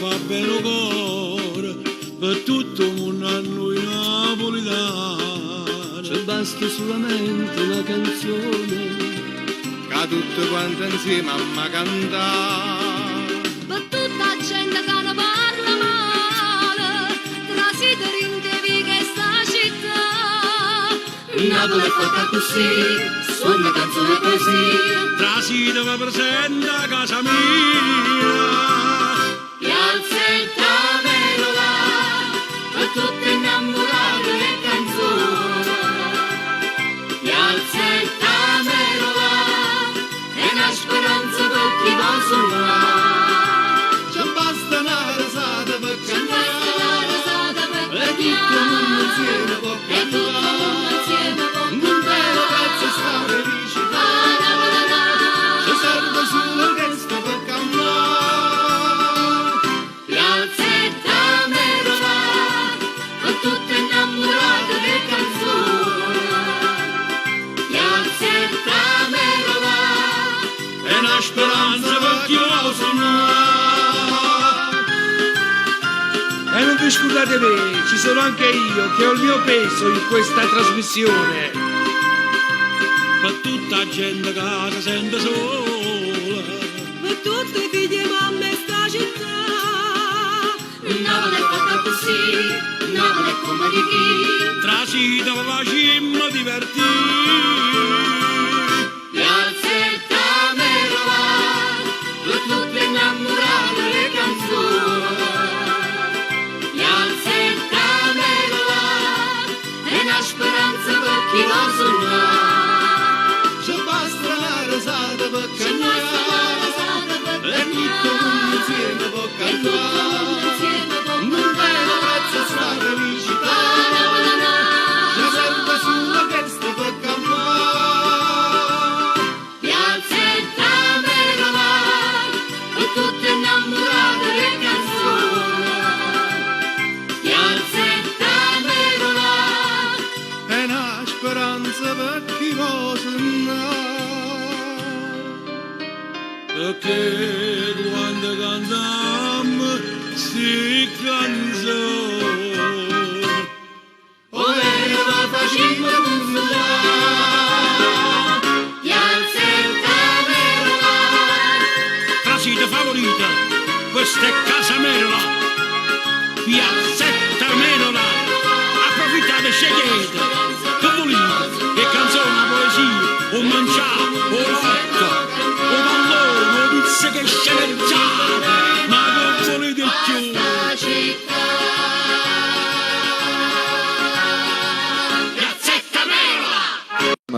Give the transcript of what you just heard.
fa bene il cuore per tutto il mondo a noi napolitani. Ci basta solamente una canzone che tutte quante insieme a me cantare. Per tutta la gente che ne parla male, trasito rindevi che sta città. Napoli è fatta così, suona canzone così. Trasito mi presenta a casa mia. Piazzetta Merola, per tutte innamorate le canzoni. Piazzetta Merola, è una speranza per chi va suonare. Ci basta una risata per Ci basta una risata per cantare, e tutto il mondo insieme può e tutto il mondo cantare. insieme può Un bel pezzo sta felicità, ci serve solo questo per cantare. Piazzetta Merola, per tutte innamorate le canzoni. Piazzetta Merola, È una speranza per chi vuole suonare. E non vi scusate me, ci sono anche io che ho il mio peso in questa trasmissione. Per tutta la gente che si sente sola. per tutti i figli e mamme sta città. Napoli è fatta così, Napoli è come di chi. Trasito mi facciamo divertire. Piazzetta Merola, per tutte innamorate le canzoni. Piazzetta Merola, è una speranza per chi va suonare. Ci basta una risata per Ci basta una cantare, risata per e tutto il mondo insieme può e tutto il mondo cantare. insieme può Un bel pezzo sta felicità, ci serve solo questo per cantare. Piazzetta Merola, per tutte innamorate le canzoni. Piazzetta Merola, È una speranza per chi vuole suonare. Perché quando cantiamo si canzone ovvero va facendo consolare. Piazzetta Merola, Trasito favorita, questa è Casa Merola. Piazza